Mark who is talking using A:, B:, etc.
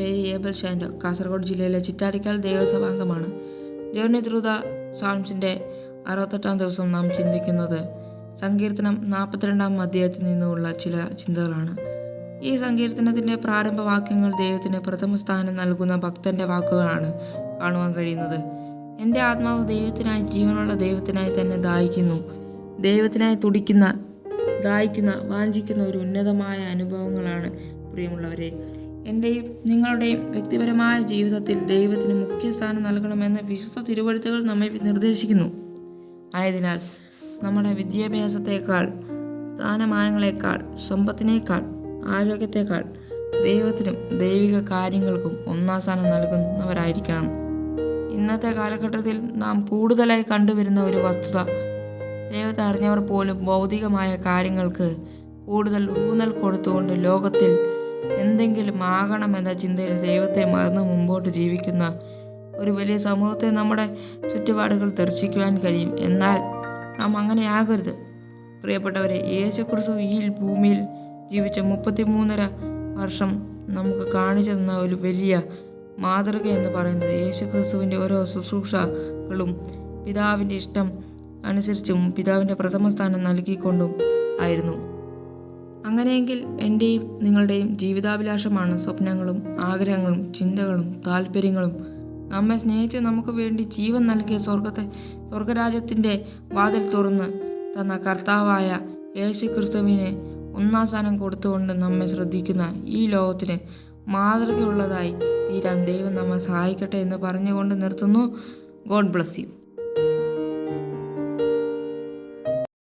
A: പേര് ഏബൽ ഷാൻഡോ. കാസർഗോഡ് ജില്ലയിലെ Chittarikkal ദേവസഭാംഗമാണ്. Journey through the സാൾംസിൻ്റെ 68-ാം ദിവസം നാം ചിന്തിക്കുന്നത് സങ്കീർത്തനം 42-ാം അധ്യായത്തിൽ നിന്നുള്ള ചില ചിന്തകളാണ്. ഈ സങ്കീർത്തനത്തിൻ്റെ പ്രാരംഭ വാക്യങ്ങൾ ദൈവത്തിന് പ്രഥമ സ്ഥാനം നൽകുന്ന ഭക്തൻ്റെ വാക്കുകളാണ് കാണുവാൻ കഴിയുന്നത്. എൻ്റെ ആത്മാവ് ദൈവത്തിനായി, ജീവനുള്ള ദൈവത്തിനായി തന്നെ ദാഹിക്കുന്നു. ദൈവത്തിനായി ദാഹിക്കുന്ന വാഞ്ചിക്കുന്ന ഒരു ഉന്നതമായ അനുഭവങ്ങളാണ് പ്രിയമുള്ളവരെ. എൻ്റെയും നിങ്ങളുടെയും വ്യക്തിപരമായ ജീവിതത്തിൽ ദൈവത്തിന് മുഖ്യസ്ഥാനം നൽകണമെന്ന് വിശുദ്ധ തിരുവെഴുത്തുകൾ നമ്മെ നിർദ്ദേശിക്കുന്നു. ആയതിനാൽ നമ്മുടെ വിദ്യാഭ്യാസത്തേക്കാൾ, സ്ഥാനമാനങ്ങളെക്കാൾ, സമ്പത്തിനേക്കാൾ, ആരോഗ്യത്തെക്കാൾ ദൈവത്തിനും ദൈവിക കാര്യങ്ങൾക്കും ഒന്നാം സ്ഥാനം നൽകുന്നവരായിരിക്കണം. ഇന്നത്തെ കാലഘട്ടത്തിൽ നാം കൂടുതലായി കണ്ടുവരുന്ന ഒരു വസ്തുത, ദൈവത്തെ അറിഞ്ഞവർ പോലും ഭൗതികമായ കാര്യങ്ങൾക്ക് കൂടുതൽ ഊന്നൽ കൊടുത്തുകൊണ്ട് ലോകത്തിൽ എന്തെങ്കിലും ആകണമെന്ന ചിന്തയിൽ ദൈവത്തെ മറന്ന് മുമ്പോട്ട് ജീവിക്കുന്ന ഒരു വലിയ സമൂഹത്തെ നമ്മുടെ ചുറ്റുപാടുകൾ ദർശിക്കുവാൻ കഴിയും. എന്നാൽ നാം അങ്ങനെ ആകരുത് പ്രിയപ്പെട്ടവരെ. യേശുക്രിസ്തു ഈ ഭൂമിയിൽ ജീവിച്ച 33.5 വർഷം നമുക്ക് കാണിച്ചു തന്ന ഒരു വലിയ മാതൃക എന്ന് പറയുന്നത് യേശുക്രിസ്തുവിൻ്റെ ഓരോ ശുശ്രൂഷകളും പിതാവിൻ്റെ ഇഷ്ടം അനുസരിച്ചും പിതാവിൻ്റെ പ്രഥമ സ്ഥാനം നൽകിക്കൊണ്ടും ആയിരുന്നു. അങ്ങനെയെങ്കിൽ എൻ്റെയും നിങ്ങളുടെയും ജീവിതാഭിലാഷമാണ് സ്വപ്നങ്ങളും ആഗ്രഹങ്ങളും ചിന്തകളും താല്പര്യങ്ങളും നമ്മെ സ്നേഹിച്ച് നമുക്ക് വേണ്ടി ജീവൻ നൽകിയ സ്വർഗരാജ്യത്തിൻ്റെ വാതിൽ തുറന്ന് തന്ന കർത്താവായ യേശുക്രിസ്തുവിനെ ഒന്നാം സ്ഥാനം കൊടുത്തുകൊണ്ട് നമ്മെ ശ്രദ്ധിക്കുന്ന ഈ ലോകത്തിന് മാതൃകയുള്ളതായി തീരാൻ ദൈവം നമ്മെ സഹായിക്കട്ടെ എന്ന് പറഞ്ഞുകൊണ്ട് നിർത്തുന്നു. God bless you.